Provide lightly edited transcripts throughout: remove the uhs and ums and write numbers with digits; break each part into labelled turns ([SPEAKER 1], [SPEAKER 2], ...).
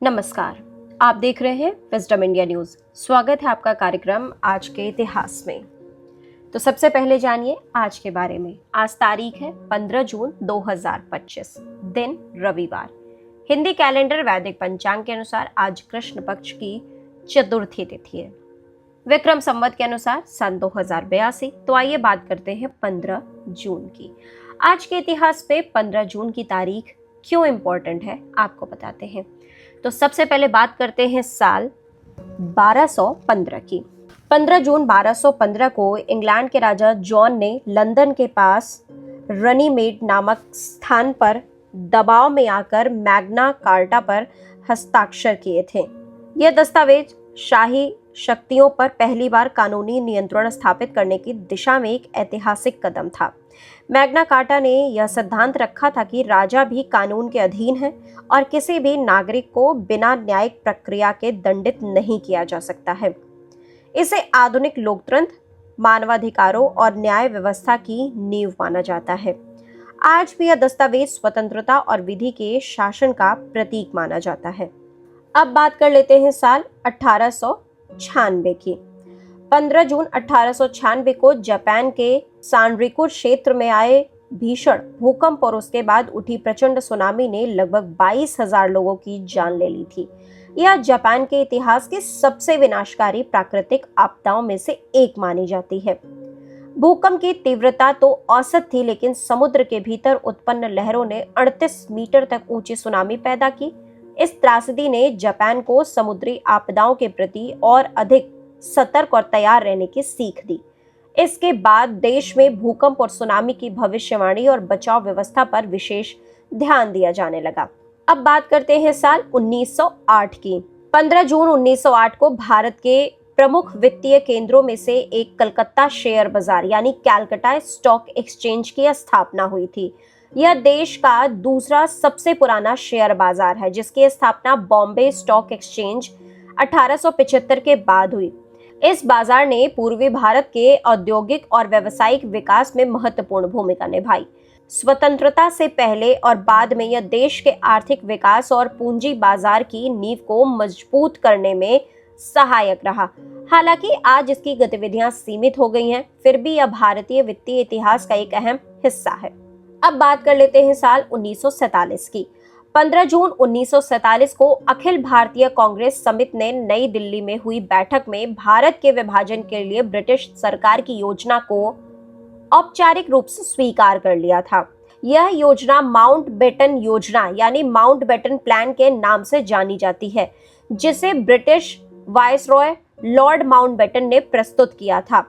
[SPEAKER 1] नमस्कार। आप देख रहे हैं विजडम इंडिया न्यूज। स्वागत है आपका कार्यक्रम आज के इतिहास में। तो सबसे पहले जानिए आज के बारे में। आज तारीख है 15 जून 2025, दिन रविवार। हिंदी कैलेंडर वैदिक पंचांग के अनुसार आज कृष्ण पक्ष की चतुर्थी तिथि है। विक्रम संवत के अनुसार सन 2082। तो आइए बात करते हैं 15 जून की। आज के इतिहास पे 15 जून की तारीख क्यों इंपॉर्टेंट है आपको बताते हैं। तो सबसे पहले बात करते हैं साल 1215 की। 15 जून 1215 को इंग्लैंड के राजा जॉन ने लंदन के पास रनीमेड नामक स्थान पर दबाव में आकर मैग्ना कार्टा पर हस्ताक्षर किए थे। यह दस्तावेज शाही शक्तियों पर पहली बार कानूनी नियंत्रण स्थापित करने की दिशा में एक ऐतिहासिक कदम था। मैग्ना कार्टा ने यह सिद्धांत रखा था कि राजा भी कानून के अधीन है और किसी भी नागरिक को बिना न्यायिक प्रक्रिया के दंडित नहीं किया जा सकता है। इसे आधुनिक लोकतंत्र, मानवाधिकारों और न्याय व्यवस्था की नींव माना जाता है। आज भी यह दस्तावेज स्वतंत्रता और विधि के शासन का प्रतीक माना जाता है। अब बात कर लेते हैं साल 1896 की। 15 जून 1896 को जापान के सानरिकु क्षेत्र में आए भीषण भूकंप और उसके बाद उठी प्रचंड सुनामी ने लगभग 22,000 लोगों की जान ले ली थी। यह जापान के इतिहास की सबसे विनाशकारी प्राकृतिक आपदाओं में से एक मानी जाती है। भूकंप की तीव्रता तो औसत थी, लेकिन समुद्र के भीतर उत्पन्न लहरों ने 38 मीटर तक ऊंची सुनामी पैदा की। इस त्रासदी ने जापान को समुद्री आपदाओं के प्रति और अधिक सतर्क और तैयार रहने की सीख दी। इसके बाद देश में भूकंप और सुनामी की भविष्यवाणी और बचाव व्यवस्था पर विशेष ध्यान दिया जाने लगा। अब बात करते हैं साल 1908 की। 15 जून 1908 को भारत के प्रमुख वित्तीय केंद्रों में से एक कलकत्ता शेयर बाजार यानी कैलकाटा स्टॉक एक्सचेंज की स्थापना हुई थी। यह देश का दूसरा सबसे पुराना शेयर बाजार है, जिसकी स्थापना बॉम्बे स्टॉक एक्सचेंज 1875 के बाद हुई। इस बाजार ने पूर्वी भारत के औद्योगिक और व्यावसायिक विकास में महत्वपूर्ण भूमिका निभाई। स्वतंत्रता से पहले और बाद में यह देश के आर्थिक विकास और पूंजी बाजार की नींव को मजबूत करने में सहायक रहा। हालांकि आज इसकी गतिविधियां सीमित हो गई हैं, फिर भी यह भारतीय वित्तीय इतिहास का एक अहम हिस्सा है। अब बात कर लेते हैं साल 1947 की। 15 जून 1947 को अखिल भारतीय कांग्रेस समिति ने नई दिल्ली में हुई बैठक में भारत के विभाजन के लिए ब्रिटिश सरकार की योजना को औपचारिक रूप से स्वीकार कर लिया था। यह योजना माउंटबेटन योजना यानी माउंटबेटन प्लान के नाम से जानी जाती है, जिसे ब्रिटिश वायसरॉय लॉर्ड माउंटबेटन ने प्रस्तुत किया था।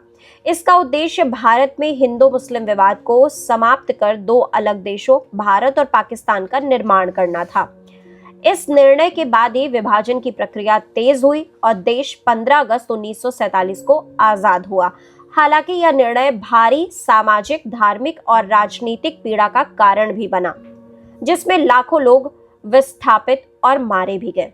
[SPEAKER 1] इसका उद्देश्य भारत में हिंदू मुस्लिम विवाद को समाप्त कर दो अलग देशों भारत और पाकिस्तान का निर्माण करना था। इस निर्णय के बाद ही विभाजन की प्रक्रिया तेज हुई और देश 15 अगस्त 1947 को आजाद हुआ। हालांकि यह निर्णय भारी सामाजिक, धार्मिक और राजनीतिक पीड़ा का कारण भी बना, जिसमें लाखों लोग विस्थापित और मारे भी गए।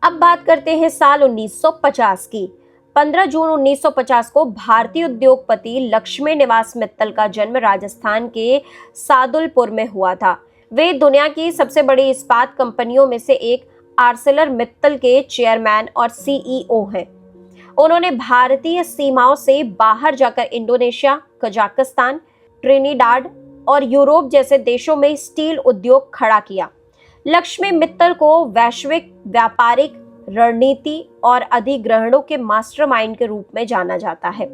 [SPEAKER 1] अब बात करते हैं साल 1950 की। 15 जून 1950 को भारतीय उद्योगपति लक्ष्मी निवास मित्तल का जन्म राजस्थान के सादुलपुर में हुआ था। वे दुनिया की सबसे बड़ी इस्पात कंपनियों में से एक आर्सेलर मित्तल के चेयरमैन और सीईओ हैं। उन्होंने भारतीय सीमाओं से बाहर जाकर इंडोनेशिया, कजाकिस्तान, ट्रिनिडाड और यूरोप जैसे देशों में स्टील उद्योग खड़ा किया। लक्ष्मी मित्तल को वैश्विक व्यापारिक रणनीति और अधिग्रहणों के मास्टरमाइंड के रूप में जाना जाता है।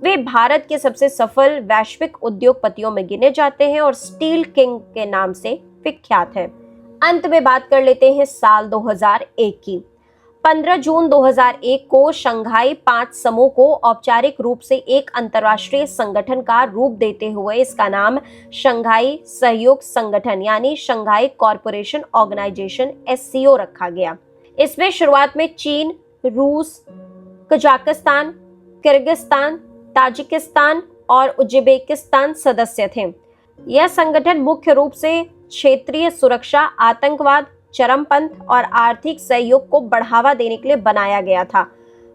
[SPEAKER 1] वे भारत के सबसे सफल वैश्विक उद्योगपतियों में गिने जाते हैं और स्टील किंग के नाम से विख्यात हैं। अंत में बात कर लेते हैं साल 2001 की। 15 जून 2001 को शंघाई 5 समूह को औपचारिक रूप से एक अंतर्राष्ट्रीय संगठन का रूप देते हुए इसका नाम शंघाई सहयोग संगठन यानी शंघाई कॉरपोरेशन ऑर्गेनाइजेशन SCO रखा गया। इसमें शुरुआत में चीन, रूस, कजाकिस्तान, किर्गिस्तान, ताजिकिस्तान और उज्बेकिस्तान सदस्य थे। यह संगठन मुख्य रूप से क्षेत्रीय सुरक्षा, आतंकवाद, चरमपंथ और आर्थिक सहयोग को बढ़ावा देने के लिए बनाया गया था।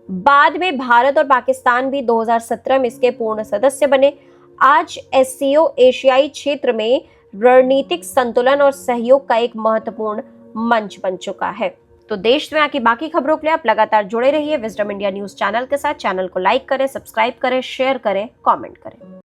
[SPEAKER 1] बाद में भारत और पाकिस्तान भी 2017 में इसके पूर्ण सदस्य बने। आज SCO एशियाई क्षेत्र में रणनीतिक संतुलन और सहयोग का एक महत्वपूर्ण मंच बन चुका है। तो देश दुनिया की बाकी खबरों के लिए आप लगातार जुड़े रहिए विजडम इंडिया न्यूज चैनल के साथ। चैनल को लाइक करें, सब्सक्राइब करें, शेयर करें, कमेंट करें।